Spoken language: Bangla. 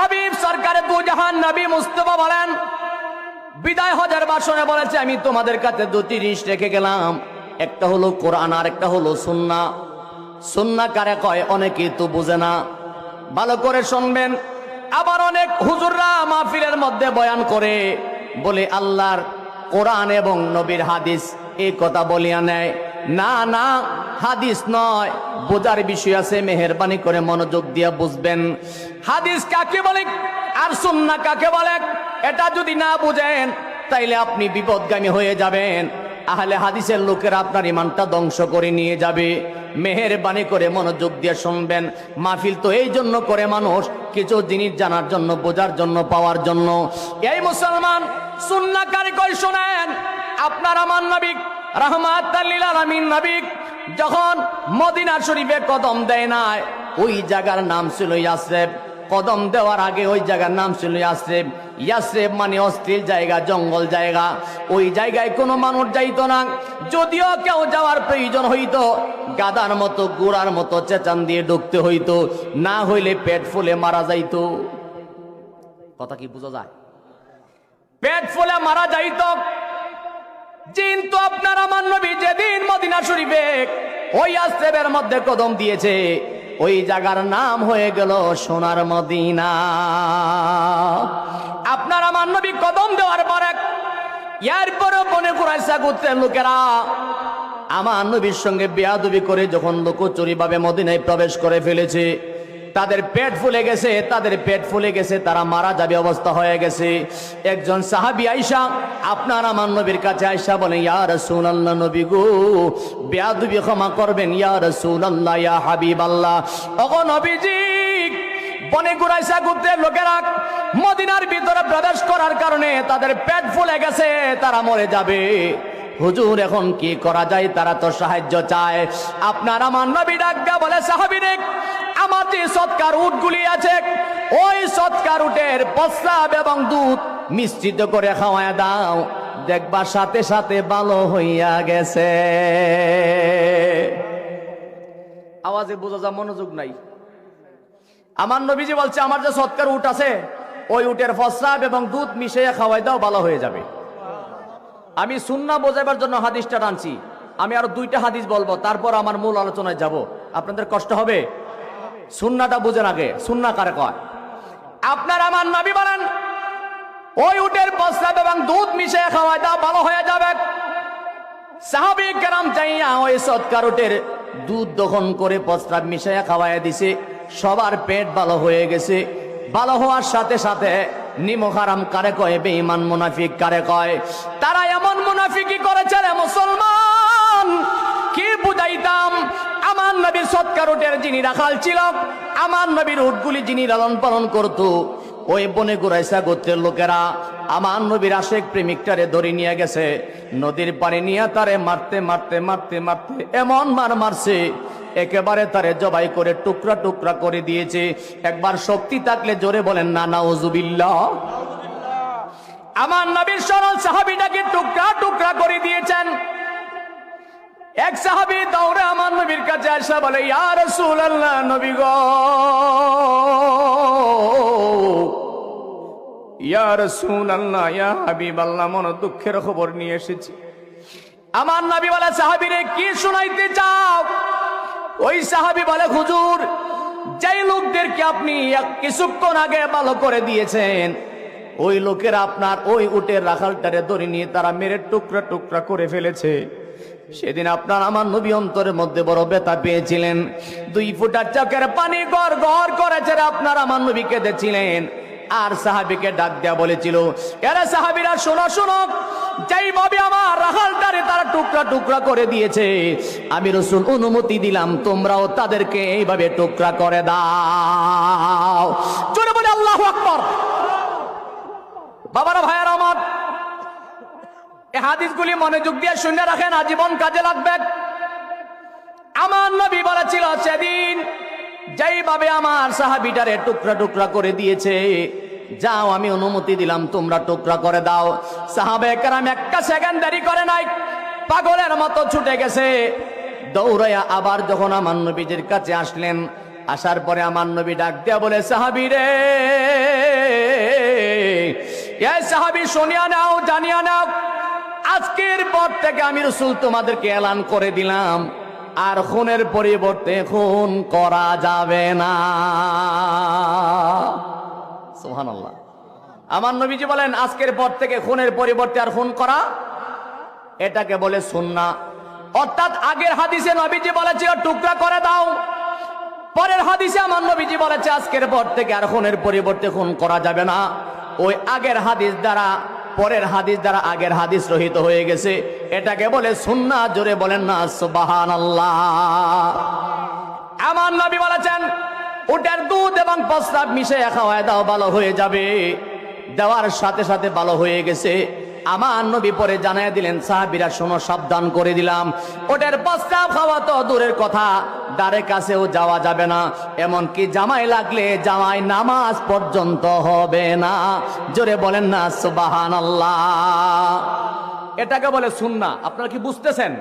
হাবিব সরকারে দু জাহান নবী মুস্তাফা বলেন, বিদায় হজের ভাষণে বলেছে, আমি তোমাদের কাছে দুটি জিনিস রেখে গেলাম, একটা হলো কোরআন আর একটা হলো সুন্নাহ। সুন্নাহ কারে কয় অনেকেই তো বুঝে না, ভালো করে শুনবেন। আবার অনেক হুজুররা মাহফিলের মধ্যে বয়ান করে বলে আল্লাহর কোরআন এবং নবীর হাদিস, এই কথা বলিয়া নেয়। না না, হাদিস নয়, বোঝার বিষয় আছে, মেহেরবানি করে মনোযোগ দিয়া বুঝবেন। হাদিস কাকে বলে আর সুন্নাহ কাকে বলে, এটা যদি না বুঝেন তাইলে আপনি বিপদগামী হয়ে যাবেন। আহলে হাদিসের লোকেরা আপনার ইমানটা ধ্বংস করে নিয়ে যাবে। মেহেরবানি করে মনোযোগ দিয়ে শুনবেন। মাহফিল তো এই জন্য করে মানুষ, কিছু জিনিস জানার জন্য, বোঝার জন্য, পাওয়ার জন্য। এই মুসলমান, সুন্নাহ কারে কয় শোনেন। আপনার আমার নবী রাহমাতাল লিল আলামিন নবী যখন মদিনা শরীফে কদম দেয় নাই, ওই জায়গার নাম ছিল ইয়াসরিব। কদম দেওয়ার আগে ওই জায়গার নাম ছিল ইয়াসরিব। ইয়াসরিব মানে অশ্লীল জায়গা, জঙ্গল জায়গা। ওই জায়গায় কোনো মানুষ যাইত না। যদিও কেউ যাওয়ার প্রয়োজন হইতো, গাদার মতো গোড়ার মতো চেঁচান দিয়ে ঢুকতে হইতো, না হইলে পেট ফুলে মারা যাইতো। কথা কি বোঝা যায়? পেট ফুলে মারা যাইত। কিন্তু আপনার আমার নবী যেদিন মদিনা শরীফে ওই ইয়াসরিবের মধ্যে কদম দিয়েছে, ওই জায়গার নাম হয়ে গেল সোনার মদিনা। আপনার আমার নবী কদম দেওয়ার পরে এরপরে বনে কুরাইশা গোত্রের লোকেরা আমার নবীর সঙ্গে বেয়াদবি করে যখন লোকচুরি ভাবে মদিনায় প্রবেশ করে ফেলেছে, তাদের পেট ফুলে গেছে, তাদের পেট ফুলে গেছে, তারা মারা যাবে অবস্থা হয়ে গেছে। একজন সাহাবী আয়েশা আপনার আমার নবীর কাছে আয়েশা বলে, ইয়া রাসূলুল্লাহ, নবী গো, বেয়াদবি ক্ষমা করবেন, ইয়া রাসূলুল্লাহ, ইয়া হাবিবাল্লাহ। ওগো নবীজি, বনে কুরাইশা গোত্রের লোকেরা মদিনার ভিতরে প্রবেশ করার কারণে তাদের পেট ফুলে গেছে, তারা মরে যাবে। হুজুর, এখন কি করা যায়? তারা তো সাহায্য চায়। আপনার আমার নবী ডাক্কা বলে, সাহাবীরে, আমার যে সৎকার উটগুলি আছে, ওই সৎকার উটের প্রস্রাব এবং দুধ মিশ্রিত করে খাওয়ায় দাও, দেখবা সাথে সাথে ভালো হইয়া গেছে। আওয়াজে বোঝা যা মনোযোগ নাই। আমার নবীজি বলছে, আমার যে সৎকার উট আছে, ওই উটের প্রস্রাব এবং দুধ মিশিয়ে খাওয়াই দাও, ভালো হয়ে যাবে। আমি সুন্নাহ বোঝাবার জন্য হাদিসটা টানছি। আমি আরো দুইটা হাদিস বলবো, তারপর আমার মূল আলোচনায় যাব। আপনাদের কষ্ট হবে? সুন্নাহটা বুঝেন আগে। সুন্নাহ কারে কয়? আপনার আমার নবী বলেন, ওই উটের প্রস্রাব এবং দুধ মিশিয়ে খাওয়াই দাও, ভালো হয়ে যাবে। সাহাবী কেরাম যাইয়া ওই সৎকার উটের দুধ দহন করে প্রস্রাব মিশিয়ে খাওয়াই দিছে, সবার পেট ভালো হয়ে গেছে। ভালো হওয়ার সাথে সাথে নিমক হারাম কারে কয়? বেঈমান মুনাফিক কারে কয়? তারা এমন মুনাফিকি করেছে রে মুসলমান, কি বুঝাইতাম? আমার নবীর সৎকার উটের যিনি রাখাল ছিল, আমার নবীর উটগুলি যিনি লালন পালন করত, ওই বনে কুরাইশা গোত্রের লোকেরা আমার নবীর আশেক প্রেমিকটারে ধরে নিয়ে গেছে, নদীর পানি নিয়ে তারে মারতে মারতে মারতে মারতে এমন মার মারছে, একেবারে তারে জবাই করে টুকরা টুকরা করে দিয়েছে। একবার শক্তি থাকলে জোরে বলেন না নাউজুবিল্লাহ। আমার নবীর সরল সাহাবীটাকে টুকরা টুকরা করে দিয়েছেন। এক সাহাবী দৌড়ে আমার নবীর কাছে আসা বলে, ইয়া রাসূলুল্লাহ, নবী গো, ইয়া রাসূলুল্লাহ, ইয়া হাবিবাল্লাহ, মন দুঃখের খবর নিয়ে এসেছি। আমার নবী বলে, সাহাবীরে কি শুনাইতে চাও? ওই সাহাবী বলে, হুজুর, যেই লোকদেরকে আপনি কিছুক্ষণ আগে ভালো করে দিয়েছেন, ওই লোকেরা আপনার ওই উটের রাখালটারে ধরে নিয়ে তারা মেরে টুকরা টুকরা করে ফেলেছে। সেদিন আপনার আমার নবী অন্তরের মধ্যে বড় ব্যথা পেয়েছিলেন। 2 ফোঁটা চোখের পানি গড় গড় করেছে। আপনার আমার নবী কেঁদেছিলেন। আর সাহাবীকে ডাক দেয়া বলেছিল, এরা সাহাবীরা শোনো শোনো, যেইভাবে আমার রাখালটারে তারা টুকরা টুকরা করে দিয়েছে, আমি রাসূল অনুমতি দিলাম তোমরাও তাদেরকে এইভাবে টুকরা করে দাও। জোরে বলে আল্লাহু আকবার। বাবারা, ভাইয়ারা আমার, এই হাদিসগুলি মনোযোগ দিয়ে শুনে রাখেন, আজীবন কাজে লাগবে। আমার নবী বলেছিল, সেদিন যেইভাবে আমার সাহাবীটারে টুকরা টুকরা করে দিয়েছে, যাও আমি অনুমতি দিলাম তোমরা টুকরা করে দাও। সাহাবায়ে কেরাম একটা সেকেন্ড দেরি করে নাই, পাগলের মতো ছুটে গেছে। দৌড়াইয়া আবার যখন আমার নবীজির কাছে আসলেন, আসার পরে আমার নবী ডাক দিয়া বলে, সাহাবী রে, শুনিয়া নাও, জানিয়া নাও, আজকের পর থেকে আমি রাসূল তোমাদেরকে এলান করে দিলাম, আর খুনের পরিবর্তে খুন করা যাবে না। সুবহানাল্লাহ। আমার নবীজি বলেন আজকের পর থেকে খুনের পরিবর্তে আর খুন করা, এটাকে বলে সুন্নাহ। অর্থাৎ আগের হাদিসে নবীজি বলেছে টুকরা করে দাও, পরের হাদিসে আমার নবীজি বলেছে আজকের পর থেকে আর খুনের পরিবর্তে খুন করা যাবে না। ওই আগের হাদিস দ্বারা পরের হাদিস দ্বারা আগের হাদিস রহিত হয়ে গেছে, এটাকে বলে সুন্নাহ। জোরে বলেন না সুবহানাল্লাহ। আমার নবী বলেছেন উটের দুধ এবং প্রস্রাব মিশিয়ে খাওয়ায় দাও, ভালো হয়ে যাবে। দেওয়ার সাথে সাথে ভালো হয়ে গেছে। আমার নবী পরে জানাই দিলেন সাহাবীরা শোনো, সাবধান করে দিলাম, ওটের প্রস্রাব খাওয়া তো দূরের কথা, দ্বারে কাছেও যাওয়া যাবে না, এমনকি জামাই লাগলে জামাই নামাজ পর্যন্ত হবে না। জোরে বলেন না সুবহানাল্লাহ। এটাকে বলে সুন্নাহ। আপনারা কি বুঝতেছেন?